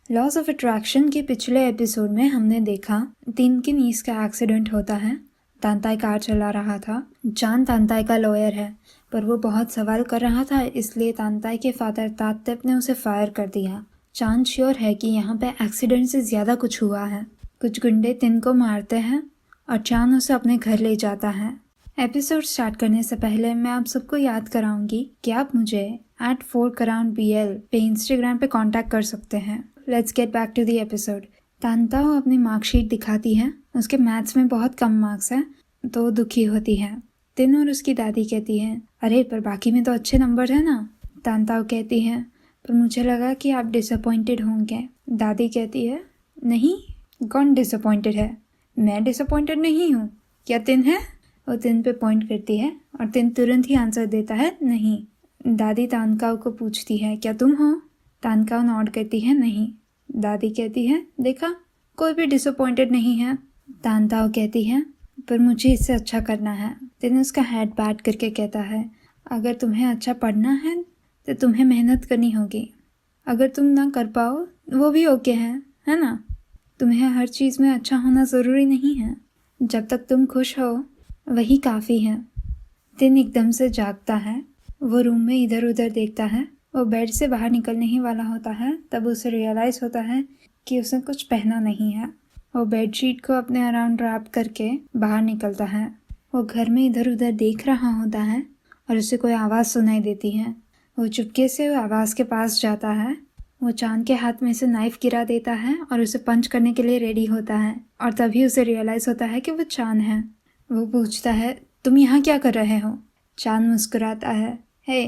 Laws of attraction के पिछले episode में हमने देखा तिन की नीस का एक्सीडेंट होता है। तांताई कार चला रहा था। चान तांताई का लॉयर है, पर वो बहुत सवाल कर रहा था, इसलिए तांताई के फादर तात्तेप ने उसे फायर कर दिया। चान श्योर है कि यहाँ पे एक्सीडेंट से ज़्यादा कुछ हुआ है। कुछ गुंडे तिन को मारते हैं और चान उसे अपने घर ले जाता है। एपिसोड स्टार्ट करने से पहले मैं आप सबको याद कराऊंगी कि आप मुझे @4KaranBL पे इंस्टाग्राम पे कांटेक्ट कर सकते हैं। Let's get back to the episode. तांताओ अपनी मार्कशीट दिखाती है। उसके मैथ्स में बहुत कम मार्क्स हैं, तो दुखी होती है। तिन और उसकी दादी कहती है, अरे पर बाकी में तो अच्छे नंबर है ना। तांताओ कहती है, पर मुझे लगा कि आप डिसअपॉइंटेड होंगे। दादी कहती है, नहीं, कौन डिसअपॉइंटेड है? मैं डिसअपॉइंटेड नहीं हूँ। क्या तिन है? वो तिन पे पॉइंट करती है और तिन तुरंत ही आंसर देता है, नहीं। दादी तानकाओ को पूछती है, क्या तुम हो? तानकाओ नॉड करती है, नहीं। दादी कहती है, देखा, कोई भी डिसअपॉइंटेड नहीं है। तानताओ कहती है, पर मुझे इससे अच्छा करना है। तिन उसका हेड पैट करके कहता है, अगर तुम्हें अच्छा पढ़ना है तो तुम्हें मेहनत करनी होगी। अगर तुम ना कर पाओ वो भी ओके है ना? तुम्हें हर चीज़ में अच्छा होना ज़रूरी नहीं है। जब तक तुम खुश हो वही काफ़ी है। तिन एकदम से जागता है। वो रूम में इधर उधर देखता है। वो बेड से बाहर निकलने ही वाला होता है, तब उसे रियलाइज़ होता है कि उसने कुछ पहना नहीं है। वो बेडशीट को अपने अराउंड रैप करके बाहर निकलता है। वो घर में इधर उधर देख रहा होता है और उसे कोई आवाज़ सुनाई देती है। वो चुपके से आवाज़ के पास जाता है। वो चान के हाथ में से नाइफ गिरा देता है और उसे पंच करने के लिए रेडी होता है, और तभी उसे रियलाइज़ होता है कि वो चान है। वो पूछता है, तुम यहाँ क्या कर रहे हो? चान मुस्कुराता है, हे,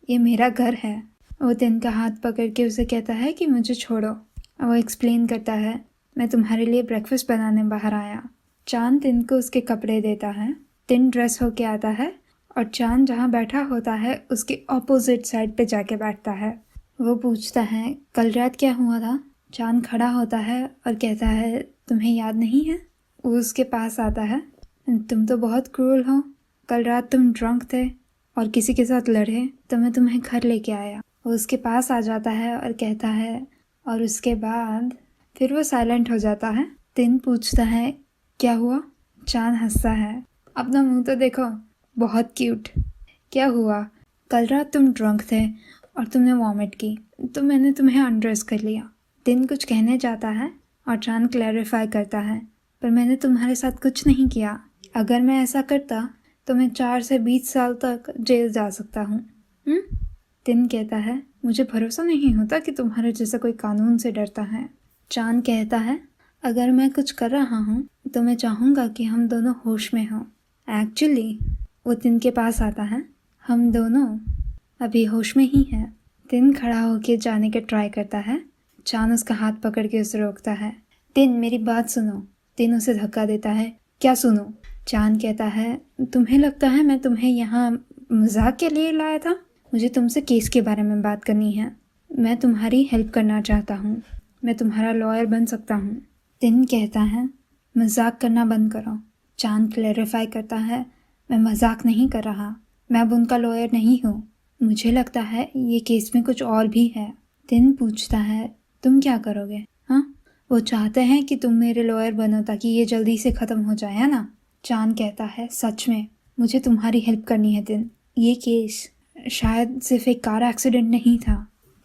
ये मेरा घर है। वो तिन का हाथ पकड़ के उसे कहता है कि मुझे छोड़ो। वो एक्सप्लेन करता है, मैं तुम्हारे लिए ब्रेकफास्ट बनाने बाहर आया। चान तिन को उसके कपड़े देता है। तिन ड्रेस होके आता है और चान जहाँ बैठा होता है उसके ऑपोजिट साइड पे जाके बैठता है। वो पूछता है, कल रात क्या हुआ था? चान खड़ा होता है और कहता है, तुम्हें याद नहीं है? वो उसके पास आता है, तुम तो बहुत क्रूर हो। कल रात तुम ड्रंक थे और किसी के साथ लड़े, तो मैं तुम्हें घर लेके आया। वो उसके पास आ जाता है और कहता है, और उसके बाद? फिर वो साइलेंट हो जाता है। तिन पूछता है, क्या हुआ? चान हंसता है, अपना मुंह तो देखो, बहुत क्यूट। क्या हुआ? कल रात तुम ड्रंक थे और तुमने वॉमिट की, तो मैंने तुम्हें अनड्रेस कर लिया। तिन कुछ कहने जाता है और चान क्लैरिफाई करता है, पर मैंने तुम्हारे साथ कुछ नहीं किया। अगर मैं ऐसा करता तो मैं 4 से 20 साल तक जेल जा सकता हूँ। तिन कहता है, मुझे भरोसा नहीं होता कि तुम्हारे जैसा कोई कानून से डरता है। चान कहता है, अगर मैं कुछ कर रहा हूँ तो मैं चाहूँगा कि हम दोनों होश में हों। एक्चुअली वो तिन के पास आता है, हम दोनों अभी होश में ही हैं। तिन खड़ा होके जाने के ट्राई करता है। चान उसका हाथ पकड़ के उसे रोकता है। तिन, मेरी बात सुनो। तिन उसे धक्का देता है, क्या सुनो? चान कहता है, तुम्हें लगता है मैं तुम्हें यहाँ मजाक के लिए लाया था? मुझे तुमसे केस के बारे में बात करनी है। मैं तुम्हारी हेल्प करना चाहता हूँ। मैं तुम्हारा लॉयर बन सकता हूँ। तिन कहता है, मजाक करना बंद करो। चान क्लैरिफाई करता है, मैं मजाक नहीं कर रहा, मैं अब उनका लॉयर नहीं हूँ। मुझे लगता है ये केस में कुछ और भी है। तिन पूछता है, तुम क्या करोगे? हाँ, वो चाहते हैं कि तुम मेरे लॉयर बनो ताकि ये जल्दी से ख़त्म हो जाए, है ना? चान कहता है, सच में मुझे तुम्हारी हेल्प करनी है तिन। ये केस शायद सिर्फ एक कार एक्सीडेंट नहीं था।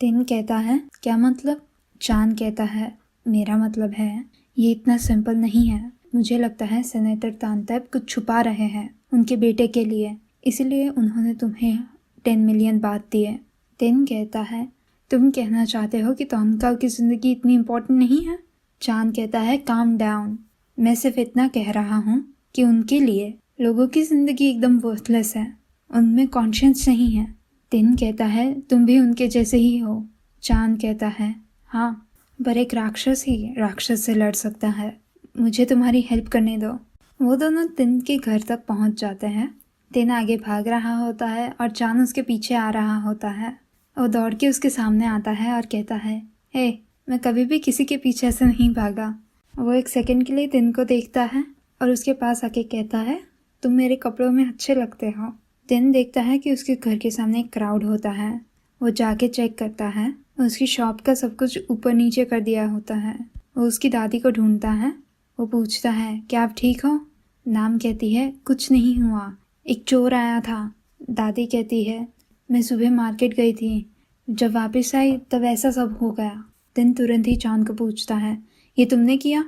तिन कहता है, क्या मतलब? चान कहता है, मेरा मतलब है ये इतना सिंपल नहीं है। मुझे लगता है सेनेटर तांतेप कुछ छुपा रहे हैं उनके बेटे के लिए, इसलिए उन्होंने तुम्हें 10 मिलियन बात दिए। तिन कहता है, तुम कहना चाहते हो कि तांकाओ की ज़िंदगी इतनी इम्पोर्टेंट नहीं है? चान कहता है, काम डाउन। मैं सिर्फ इतना कह रहा हूँ कि उनके लिए लोगों की ज़िंदगी एकदम वर्थलेस है, उनमें कॉन्शियंस नहीं है। तिन कहता है, तुम भी उनके जैसे ही हो। चान कहता है, हाँ, पर एक राक्षस ही राक्षस से लड़ सकता है। मुझे तुम्हारी हेल्प करने दो। वो दोनों तिन के घर तक पहुंच जाते हैं। तिन आगे भाग रहा होता है और चान उसके पीछे आ रहा होता है। वो दौड़ के उसके सामने आता है और कहता है, हे, मैं कभी भी किसी के पीछे से नहीं भागा। वो एक सेकंड के लिए तिन को देखता है और उसके पास आके कहता है, तुम मेरे कपड़ों में अच्छे लगते हो। तिन देखता है कि उसके घर के सामने एक क्राउड होता है। वो जाके चेक करता है उसकी शॉप का सब कुछ ऊपर नीचे कर दिया होता है। वो उसकी दादी को ढूंढता है। वो पूछता है, क्या आप ठीक हो? नाम कहती है, कुछ नहीं हुआ, एक चोर आया था। दादी कहती है, मैं सुबह मार्केट गई थी, जब वापस आई तब ऐसा सब हो गया। दिन तुरंत ही चांद को पूछता है, ये तुमने किया?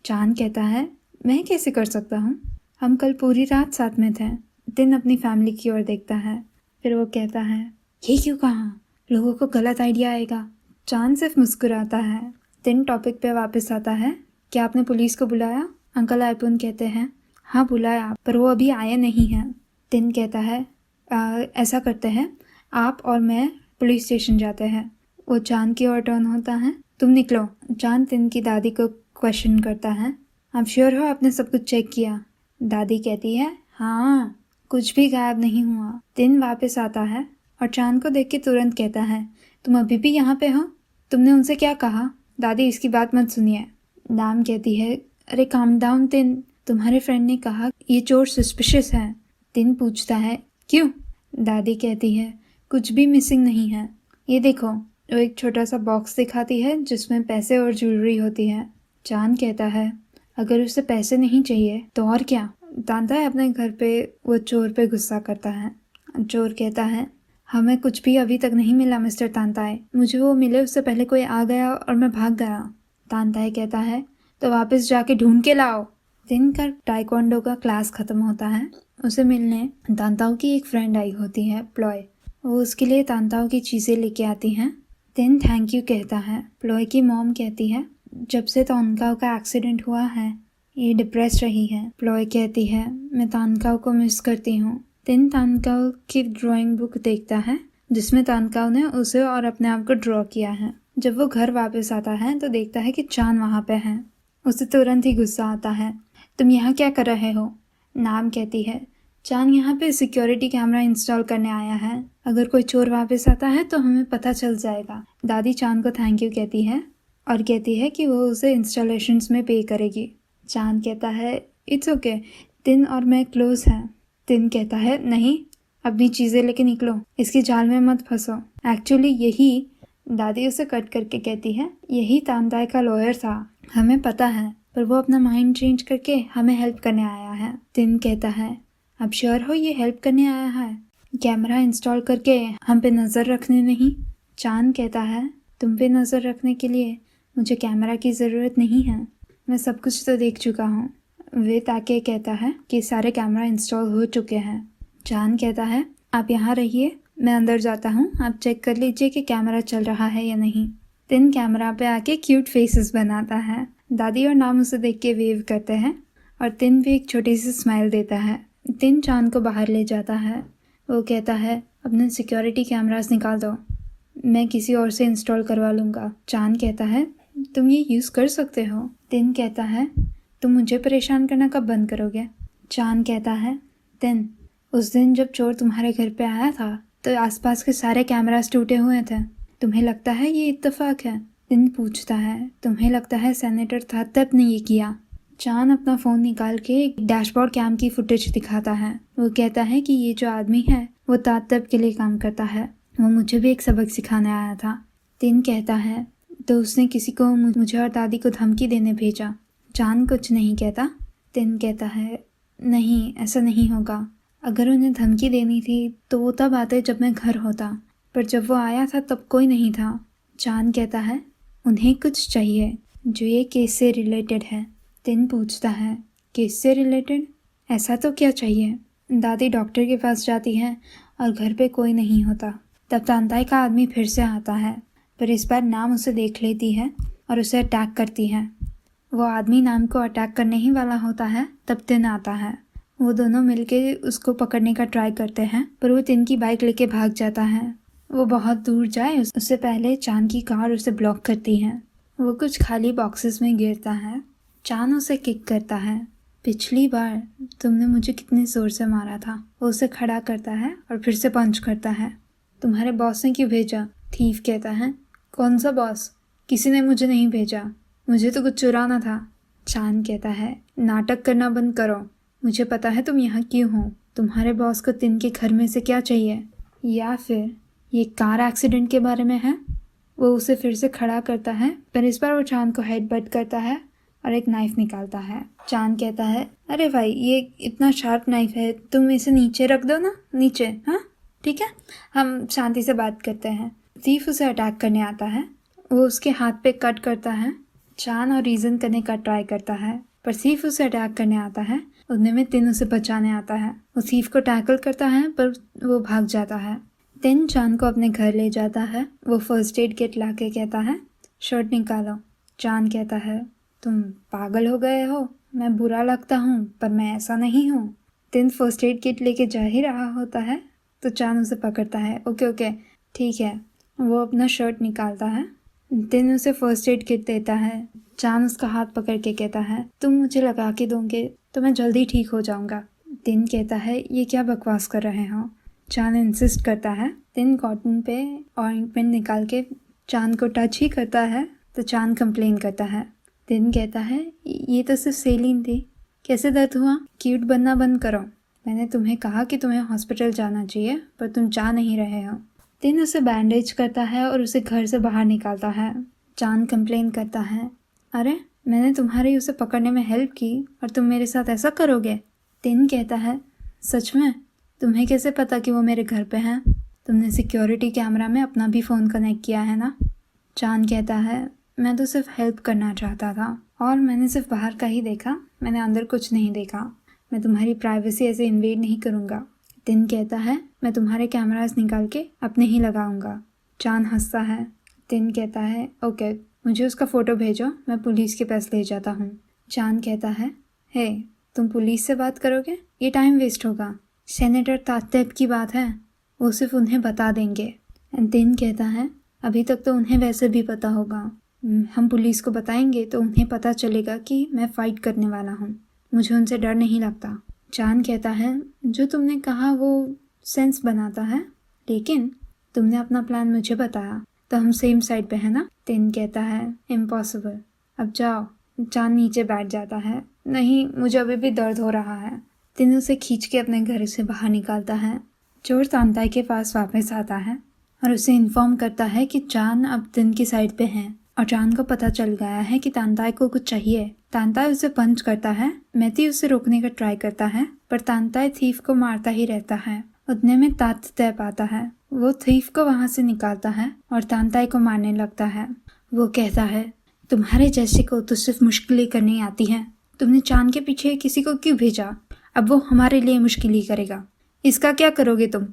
चांद कहता है, मैं कैसे कर सकता हूँ, हम कल पूरी रात साथ में थे। दिन अपनी फैमिली की ओर देखता है, फिर वो कहता है, ये क्यों कहा, लोगों को गलत आइडिया आएगा। चांद सिर्फ मुस्कुराता है। दिन टॉपिक पे वापस आता है, क्या आपने पुलिस को बुलाया? अंकल आइपुन कहते हैं, हाँ बुलाया, पर वो अभी आए नहीं हैं। दिन कहता है, ऐसा करते हैं, आप और मैं पुलिस स्टेशन जाते हैं। वो चांद की ओर टर्न होता है, तुम निकलो। चांद दिन की दादी को क्वेश्चन करता है, आप श्योर हो आपने सब कुछ चेक किया? दादी कहती है, हाँ, कुछ भी गायब नहीं हुआ। दिन वापस आता है और चांद को देख के तुरंत कहता है, तुम अभी भी यहाँ पे हो? तुमने उनसे क्या कहा? दादी, इसकी बात मत सुनिए। नाम कहती है, अरे काम डाउन दिन, तुम्हारे फ्रेंड ने कहा ये चोर सस्पिशियस है। दिन पूछता है, क्यों? दादी कहती है, कुछ भी मिसिंग नहीं है, ये देखो। वो एक छोटा सा बॉक्स दिखाती है जिसमें पैसे और ज्वेलरी होती है। चांद कहता है, अगर उसे पैसे नहीं चाहिए तो और क्या? तांताई अपने घर पे वो चोर पे गुस्सा करता है। चोर कहता है, हमें कुछ भी अभी तक नहीं मिला मिस्टर तांताई, मुझे वो मिले उससे पहले कोई आ गया और मैं भाग गया। तांताई कहता है, तो वापस जाके ढूंढ के लाओ। दिन का टाइक्वांडो का क्लास खत्म होता है। उसे मिलने तांताओ की एक फ्रेंड आई होती है, प्लॉय। वो उसके लिए तांताओ की चीज़ें लेके आती हैं। दिन थैंक यू कहता है। प्लॉय की मॉम कहती है, जब से तानकाओ का एक्सीडेंट हुआ है ये डिप्रेस रही है। प्लॉय कहती है, मैं तानकाओ को मिस करती हूँ। दिन तानकाओ की ड्राइंग बुक देखता है जिसमें तानकाओ ने उसे और अपने आप को ड्रॉ किया है। जब वो घर वापस आता है तो देखता है कि चांद वहाँ पे है। उसे तुरंत ही गुस्सा आता है, तुम यहाँ क्या कर रहे हो? नाम कहती है, चांद यहाँ पे सिक्योरिटी कैमरा इंस्टॉल करने आया है, अगर कोई चोर वापस आता है तो हमें पता चल जाएगा। दादी चांद को थैंक यू कहती है और कहती है कि वो उसे इंस्टॉलेशंस में पे करेगी। चांद कहता है, इट्स ओके, दिन और मैं क्लोज हैं। दिन कहता है, नहीं, अपनी चीज़ें लेके निकलो, इसकी जाल में मत फंसो। एक्चुअली यही, दादी उसे कट करके कहती है, यही तांताई का लॉयर था, हमें पता है, पर वो अपना माइंड चेंज करके हमें हेल्प करने आया है। दिन कहता है, आप श्योर हो ये हेल्प करने आया है? कैमरा इंस्टॉल करके हम पे नज़र रखने नहीं? चांद कहता है, तुम पे नज़र रखने के लिए मुझे कैमरा की ज़रूरत नहीं है, मैं सब कुछ तो देख चुका हूँ। वे ताके कहता है कि सारे कैमरा इंस्टॉल हो चुके हैं। चांद कहता है, आप यहाँ रहिए, मैं अंदर जाता हूँ, आप चेक कर लीजिए कि कैमरा चल रहा है या नहीं। दिन कैमरा पे आके क्यूट फेसेस बनाता है। दादी और नाम उसे देख के वेव करते हैं और दिन भी एक छोटी सी स्माइल देता है। दिन चांद को बाहर ले जाता है। वो कहता है, अपने सिक्योरिटी कैमरास निकाल दो, मैं किसी और से इंस्टॉल करवा लूँगा। चांद कहता है, तुम ये यूज़ कर सकते हो। दिन कहता है, तुम मुझे परेशान करना कब बंद करोगे? चांद कहता है, दिन, उस दिन जब चोर तुम्हारे घर पे आया था तो आसपास के सारे कैमरास टूटे हुए थे, तुम्हें लगता है ये इत्तेफाक है? दिन पूछता है, तुम्हें लगता है सेनेटर तात्तब ने ये किया? चांद अपना फ़ोन निकाल के एक डैशबोर्ड कैम की फुटेज दिखाता है। वो कहता है कि ये जो आदमी है वो तात्तब के लिए काम करता है, वो मुझे भी एक सबक सिखाने आया था। दिन कहता है, तो उसने किसी को मुझे और दादी को धमकी देने भेजा? चांद कुछ नहीं कहता। दिन कहता है, नहीं, ऐसा नहीं होगा, अगर उन्हें धमकी देनी थी तो वो तब आते जब मैं घर होता, पर जब वो आया था तब कोई नहीं था। चांद कहता है, उन्हें कुछ चाहिए जो ये केस से रिलेटेड है। दिन पूछता है, केस से रिलेटेड? ऐसा तो क्या चाहिए? दादी डॉक्टर के पास जाती है और घर पे कोई नहीं होता। तब तांताई का आदमी फिर से आता है, पर इस बार नाम उसे देख लेती है और उसे अटैक करती है। वो आदमी नाम को अटैक करने ही वाला होता है तब दिन आता है। वो दोनों मिलके उसको पकड़ने का ट्राई करते हैं, पर वो दिन की बाइक लेके भाग जाता है। वो बहुत दूर जाए उससे पहले चांद की कार उसे ब्लॉक करती है। वो कुछ खाली बॉक्सेस में गिरता है। चांद उसे किक करता है। पिछली बार तुमने मुझे कितने ज़ोर से मारा था। वो उसे खड़ा करता है और फिर से पंच करता है। तुम्हारे बॉस ने क्यों भेजा? थीफ कहता है, कौन सा बॉस? किसी ने मुझे नहीं भेजा, मुझे तो कुछ चुराना था। चांद कहता है, नाटक करना बंद करो, मुझे पता है तुम यहाँ क्यों हो। तुम्हारे बॉस को दिन के घर में से क्या चाहिए? या फिर ये कार एक्सीडेंट के बारे में है? वो उसे फिर से खड़ा करता है, पर इस बार वो चांद को हेडबट करता है और एक नाइफ निकालता है। चांद कहता है, अरे भाई ये इतना शार्प नाइफ है, तुम इसे नीचे रख दो ना, नीचे। हाँ ठीक है, हम शांति से बात करते हैं। थीफ उसे अटैक करने आता है, वो उसके हाथ पे कट करता है। चांद और रीजन करने का ट्राई करता है, पर थीफ उसे अटैक करने आता है। उतने में तिन उसे बचाने आता है। वो थीफ को टैकल करता है, पर वो भाग जाता है। तिन चांद को अपने घर ले जाता है। वो फर्स्ट एड किट ला के कहता है, शर्ट निकालो। चांद कहता है, तुम पागल हो गए हो, मैं बुरा लगता हूँ पर मैं ऐसा नहीं हूँ। तिन फर्स्ट एड किट लेके जा ही रहा होता है तो चांद उसे पकड़ता है। ओके ओके ठीक है। वो अपना शर्ट निकालता है। तिन उसे फर्स्ट एड किट देता है। चांद उसका हाथ पकड़ के कहता है, तुम मुझे लगा के दोगे तो मैं जल्दी ठीक हो जाऊंगा। तिन कहता है, ये क्या बकवास कर रहे हो। चांद इंसिस्ट करता है। तिन कॉटन पे ऑइंटमेंट निकाल के चांद को टच ही करता है तो चांद कंप्लेन करता है। तिन कहता है, ये तो सिर्फ सेलिन थी, कैसे दर्द हुआ, क्यूट बनना बंद करो। मैंने तुम्हें कहा कि तुम्हें हॉस्पिटल जाना चाहिए पर तुम जा नहीं रहे हो। तिन उसे बैंडेज करता है और उसे घर से बाहर निकालता है। चांद कंप्लेन करता है, अरे मैंने तुम्हारी उसे पकड़ने में हेल्प की और तुम मेरे साथ ऐसा करोगे। तिन कहता है, सच में? तुम्हें कैसे पता कि वो मेरे घर पे हैं? तुमने सिक्योरिटी कैमरा में अपना भी फ़ोन कनेक्ट किया है ना। चांद कहता है, मैं तो सिर्फ हेल्प करना चाहता था और मैंने सिर्फ बाहर का ही देखा, मैंने अंदर कुछ नहीं देखा। मैं तुम्हारी प्राइवेसी ऐसे इन्वेड नहीं करूँगा। तिन कहता है, मैं तुम्हारे कैमरास निकाल के अपने ही लगाऊंगा। चांद हंसता है। तिन कहता है, ओके मुझे उसका फ़ोटो भेजो, मैं पुलिस के पास ले जाता हूँ। चांद कहता है, हे तुम पुलिस से बात करोगे, ये टाइम वेस्ट होगा। सेनेटर तात्तेब की बात है, वो सिर्फ उन्हें बता देंगे। तिन कहता है, अभी तक तो उन्हें वैसे भी पता होगा, हम पुलिस को बताएंगे तो उन्हें पता चलेगा कि मैं फ़ाइट करने वाला हूँ, मुझे उनसे डर नहीं लगता। चांद कहता है, जो तुमने कहा वो सेंस बनाता है, लेकिन तुमने अपना प्लान मुझे बताया तो हम सेम साइड पे है ना। तिन कहता है, इम्पॉसिबल, अब जाओ। चांद नीचे बैठ जाता है, नहीं मुझे अभी भी दर्द हो रहा है। तिन उसे खींच के अपने घर से बाहर निकालता है। चोर तांताई के पास वापस आता है और उसे इन्फॉर्म करता है कि चांद अब तिन की साइड पे हैं और चांद को पता चल गया है कि तांताई को कुछ चाहिए। तांताई उसे पंच करता है। मैथी उसे रोकने का ट्राई करता है पर तांताई थीफ को मारता ही रहता है। उतने में तात्तेब आता है। वो थीफ को वहां से निकालता है और तांताई को मारने लगता है। वो कहता है, तुम्हारे जैसे को तो सिर्फ मुश्किलें करनी आती हैं, तुमने चांद के पीछे किसी को क्यों भेजा, अब वो हमारे लिए मुश्किल ही करेगा, इसका क्या करोगे तुम।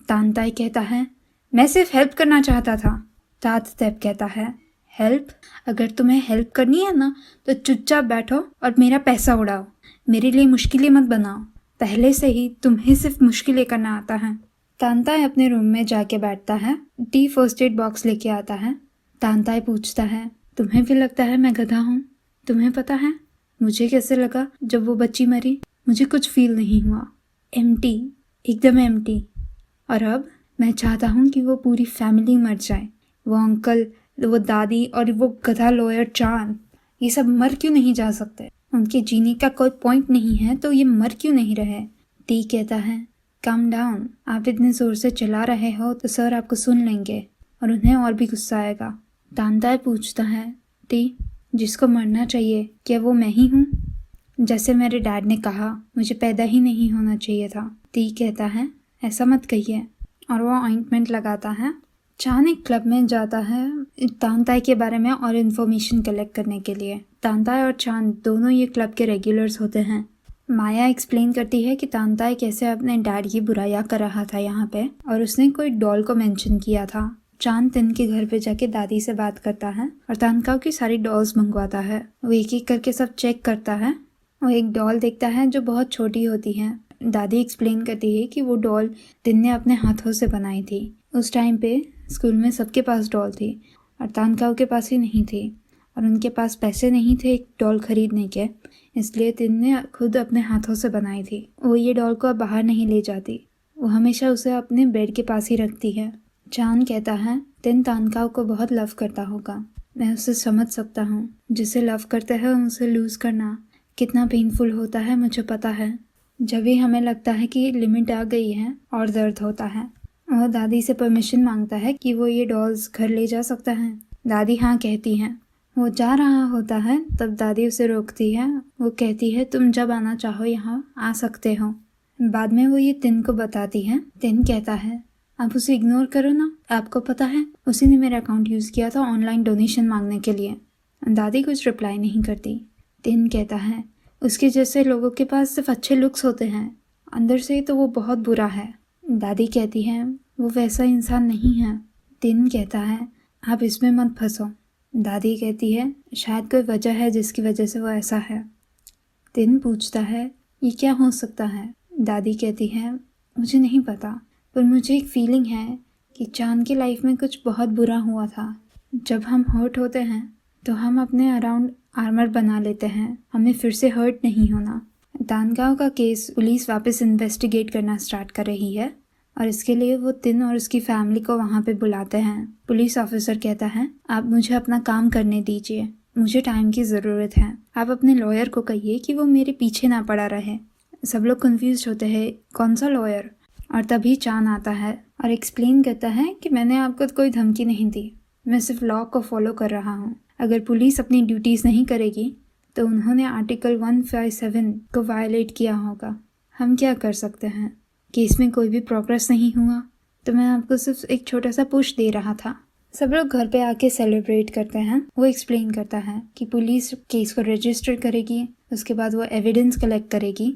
तांताई कहता है, मैं सिर्फ हेल्प करना चाहता था। तात्तेब कहता है, हेल्प? अगर तुम्हें हेल्प करनी है ना तो चुपचाप बैठो और मेरा पैसा उड़ाओ, मेरे लिए मुश्किलें मत बनाओ, पहले से ही तुम्हें सिर्फ मुश्किलें करना आता है। तांताई अपने रूम में जाके बैठता है, टी फर्स्ट एड बॉक्स लेके आता है। तांताई पूछता है, तुम्हें भी लगता है मैं गधा हूँ? तुम्हें पता है मुझे कैसे लगा जब वो बच्ची मरी? मुझे कुछ फील नहीं हुआ, एम्प्टी, एकदम एम्प्टी। और अब मैं चाहता हूँ कि वो पूरी फैमिली मर जाए, वो अंकल, वो दादी और वो गधा लॉयर चांद, ये सब मर क्यों नहीं जा सकते? उनके जीने का कोई पॉइंट नहीं है तो ये मर क्यों नहीं रहे? टी कहता है, काम डाउन, आप इतने ज़ोर से चला रहे हो तो सर आपको सुन लेंगे और उन्हें और भी गुस्सा आएगा। तांताई पूछता है, टी जिसको मरना चाहिए क्या वो मैं ही हूँ? जैसे मेरे डैड ने कहा मुझे पैदा ही नहीं होना चाहिए था। टी कहता है, ऐसा मत कहिए, और वो ऑइंटमेंट लगाता है। चांद एक क्लब में जाता है तांताई के बारे में और इन्फॉर्मेशन कलेक्ट करने के लिए। तांताई और चांद दोनों ये क्लब के रेगुलर्स होते हैं। माया एक्सप्लेन करती है कि तांताई कैसे अपने डैड की बुराइयां कर रहा था यहाँ पे और उसने कोई डॉल को मेंशन किया था। चांद तिन के घर पे जाके दादी से बात करता है और तांताई की सारी डॉल्स मंगवाता है। वो एक एक करके सब चेक करता है। वो एक डॉल देखता है जो बहुत छोटी होती है। दादी एक्सप्लेन करती है कि वो डॉल तिन ने अपने हाथों से बनाई थी। उस टाइम पे स्कूल में सबके पास डॉल थी और तानकाओ के पास ही नहीं थी और उनके पास पैसे नहीं थे एक डॉल खरीदने के, इसलिए तिन ने खुद अपने हाथों से बनाई थी। वो ये डॉल को अब बाहर नहीं ले जाती, वो हमेशा उसे अपने बेड के पास ही रखती है। चांद कहता है, तिन तानकाओ को बहुत लव करता होगा, मैं उसे समझ सकता हूँ। जिसे लव करते हैं उसे लूज़ करना कितना पेनफुल होता है मुझे पता है। जब भी हमें लगता है कि लिमिट आ गई है और दर्द होता है। वो दादी से परमिशन मांगता है कि वो ये डॉल्स घर ले जा सकता है। दादी हाँ कहती हैं। वो जा रहा होता है तब दादी उसे रोकती है। वो कहती है तुम जब आना चाहो यहाँ आ सकते हो। बाद में वो ये तिन को बताती है। तिन कहता है आप उसे इग्नोर करो ना, आपको पता है उसी ने मेरा अकाउंट यूज़ किया था ऑनलाइन डोनेशन मांगने के लिए। दादी कुछ रिप्लाई नहीं करती। तिन कहता है उसके जैसे लोगों के पास सिर्फ अच्छे लुक्स होते हैं, अंदर से तो वो बहुत बुरा है। दादी कहती है वो वैसा इंसान नहीं है। तिन कहता है आप इसमें मत फंसो। दादी कहती है शायद कोई वजह है जिसकी वजह से वो ऐसा है। तिन पूछता है ये क्या हो सकता है। दादी कहती है मुझे नहीं पता, पर मुझे एक फीलिंग है कि चांद की लाइफ में कुछ बहुत बुरा हुआ था। जब हम हर्ट होते हैं तो हम अपने अराउंड आर्मर बना लेते हैं, हमें फिर से हर्ट नहीं होना। दानगांव का केस पुलिस वापस इन्वेस्टिगेट करना स्टार्ट कर रही है और इसके लिए वो तिन और उसकी फैमिली को वहाँ पे बुलाते हैं। पुलिस ऑफिसर कहता है आप मुझे अपना काम करने दीजिए, मुझे टाइम की ज़रूरत है। आप अपने लॉयर को कहिए कि वो मेरे पीछे ना पड़ा रहे। सब लोग कंफ्यूज होते हैं कौन सा लॉयर, और तभी चांद आता है और एक्सप्लेन करता है कि मैंने आपको कोई धमकी नहीं दी, मैं सिर्फ लॉ को फॉलो कर रहा हूँ। अगर पुलिस अपनी ड्यूटीज़ नहीं करेगी तो उन्होंने आर्टिकल 157 को वायलेट किया होगा। हम क्या कर सकते हैं, केस में कोई भी प्रोग्रेस नहीं हुआ, तो मैं आपको सिर्फ एक छोटा सा पुश दे रहा था। सब लोग घर पे आके सेलिब्रेट करते हैं। वो एक्सप्लेन करता है कि पुलिस केस को रजिस्टर करेगी, उसके बाद वो एविडेंस कलेक्ट करेगी,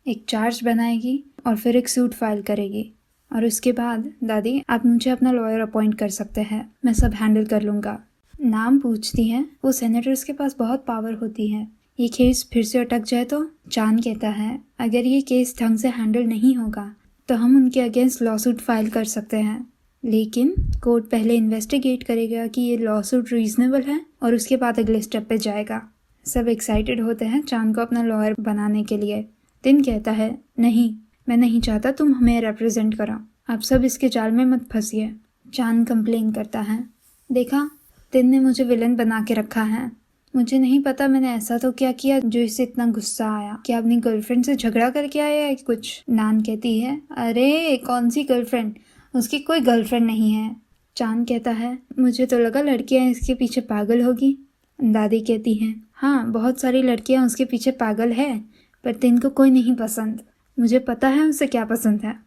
एक चार्ज बनाएगी और फिर एक सूट फाइल करेगी। और उसके बाद दादी आप मुझे अपना लॉयर अपॉइंट कर सकते हैं, मैं सब हैंडल कर लूँगा। नाम पूछती हैं। वो सेनेटर्स के पास बहुत पावर होती है, ये केस फिर से अटक जाए तो। चांद कहता है अगर ये केस ढंग से हैंडल नहीं होगा तो हम उनके अगेंस्ट लॉसूट फाइल कर सकते हैं, लेकिन कोर्ट पहले इन्वेस्टिगेट करेगा कि ये लॉसूट रीजनेबल है और उसके बाद अगले स्टेप पे जाएगा। सब एक्साइटेड होते हैं चांद को अपना लॉयर बनाने के लिए। तिन कहता है नहीं, मैं नहीं चाहता तुम हमें रिप्रेजेंट करो, आप सब इसके जाल में मत फंसिए। चांद कंप्लेन करता है देखा, तिन ने मुझे विलन बना के रखा है, मुझे नहीं पता मैंने ऐसा तो क्या किया जो इससे इतना गुस्सा आया। क्या अपनी गर्लफ्रेंड से झगड़ा करके आया है कुछ। नान कहती है अरे कौन सी गर्लफ्रेंड, उसकी कोई गर्लफ्रेंड नहीं है। चांद कहता है मुझे तो लगा लड़कियां इसके पीछे पागल होगी। दादी कहती हैं हाँ बहुत सारी लड़कियां उसके पीछे पागल है, पर तिन को कोई नहीं पसंद, मुझे पता है उसे क्या पसंद है।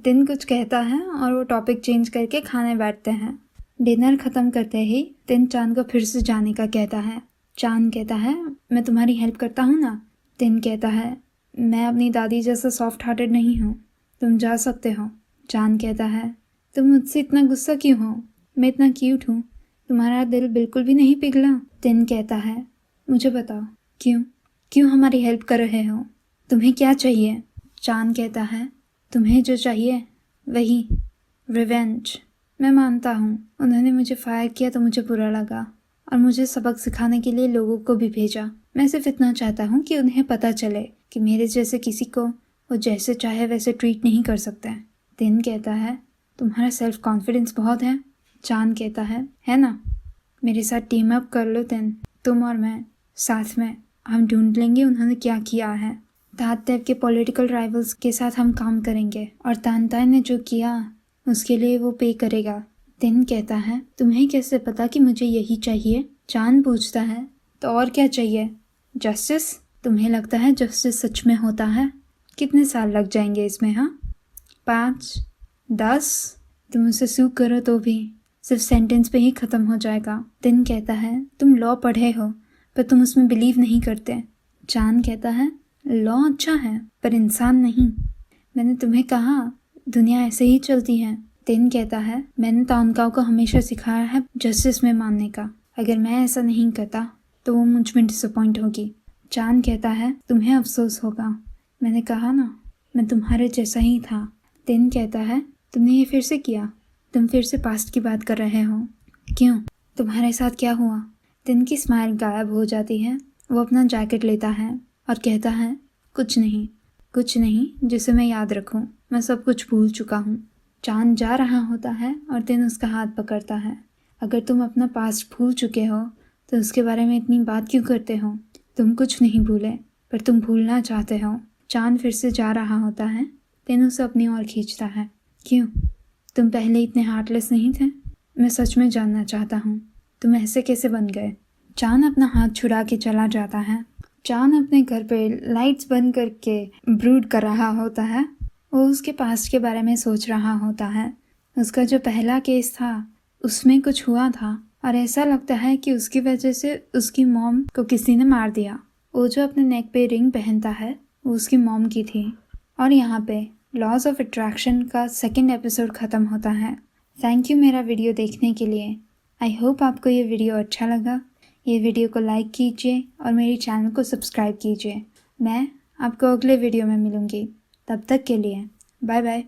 तिन कुछ कहता है और वो टॉपिक चेंज करके खाने बैठते हैं। डिनर ख़त्म करते ही तिन चांद को फिर से जाने का कहता है। चांद कहता है मैं तुम्हारी हेल्प करता हूँ ना। तिन कहता है मैं अपनी दादी जैसा सॉफ्ट हार्टेड नहीं हूँ, तुम जा सकते हो। चांद कहता है तुम मुझसे इतना गुस्सा क्यों हो, मैं इतना क्यूट हूँ, तुम्हारा दिल बिल्कुल भी नहीं पिघला। तिन कहता है मुझे बताओ क्यों हमारी हेल्प कर रहे हो, तुम्हें क्या चाहिए। चांद कहता है तुम्हें जो चाहिए वही, रिवेंज। मैं मानता हूँ उन्होंने मुझे फायर किया तो मुझे बुरा लगा और मुझे सबक सिखाने के लिए लोगों को भी भेजा। मैं सिर्फ इतना चाहता हूँ कि उन्हें पता चले कि मेरे जैसे किसी को वो जैसे चाहे वैसे ट्रीट नहीं कर सकते। तिन कहता है तुम्हारा सेल्फ कॉन्फिडेंस बहुत है। चांद कहता है ना, मेरे साथ टीम अप कर लो तिन, तुम और मैं साथ में, हम ढूंढ लेंगे उन्होंने क्या किया है। तात्तेव के पॉलिटिकल राइवल्स के साथ हम काम करेंगे और तानताई ने जो किया उसके लिए वो पे करेगा। तिन कहता है तुम्हें कैसे पता कि मुझे यही चाहिए। चांद पूछता है तो और क्या चाहिए, जस्टिस। तुम्हें लगता है जस्टिस सच में होता है, कितने साल लग जाएंगे इसमें। हाँ 5, 10, तुम उसे सू करो तो भी सिर्फ सेंटेंस पे ही ख़त्म हो जाएगा। तिन कहता है तुम लॉ पढ़े हो पर तुम उसमें बिलीव नहीं करते। चांद कहता है लॉ अच्छा है पर इंसान नहीं, मैंने तुम्हें कहा दुनिया ऐसे ही चलती है। तिन कहता है मैंने तानकाओ को हमेशा सिखाया है जस्टिस में मानने का, अगर मैं ऐसा नहीं करता तो वो मुझ में डिसअपॉइंट होगी। चांद कहता है तुम्हें अफसोस होगा, मैंने कहा ना मैं तुम्हारे जैसा ही था। तिन कहता है तुमने ये फिर से किया, तुम फिर से पास्ट की बात कर रहे हो, क्यों, तुम्हारे साथ क्या हुआ। तिन की स्माइल गायब हो जाती है। वो अपना जैकेट लेता है और कहता है कुछ नहीं जिसे मैं याद रखूं, मैं सब कुछ भूल चुका हूँ। चांद जा रहा होता है और तिन उसका हाथ पकड़ता है। अगर तुम अपना पास्ट भूल चुके हो तो उसके बारे में इतनी बात क्यों करते हो, तुम कुछ नहीं भूले पर तुम भूलना चाहते हो। चांद फिर से जा रहा होता है। तिन उसे अपनी ओर खींचता है। क्यों, तुम पहले इतने हार्टलेस नहीं थे। मैं सच में जानना चाहता हूँ, तुम ऐसे कैसे बन गए। चान अपना हाथ छुड़ा के चला जाता है। चान अपने घर पे लाइट्स बंद करके ब्रूड कर रहा होता है। वो उसके पास्ट के बारे में सोच रहा होता है। उसका जो पहला केस था उसमें कुछ हुआ था और ऐसा लगता है कि उसकी वजह से उसकी मॉम को किसी ने मार दिया। वो जो अपने नेक पे रिंग पहनता है वो उसकी मॉम की थी। और यहाँ पे लॉज ऑफ अट्रैक्शन का सेकंड एपिसोड ख़त्म होता है। थैंक यू मेरा वीडियो देखने के लिए। आई होप आपको ये वीडियो अच्छा लगा। ये वीडियो को लाइक कीजिए और मेरे चैनल को सब्सक्राइब कीजिए। मैं आपको अगले वीडियो में मिलूँगी। तब तक के लिए बाय बाय।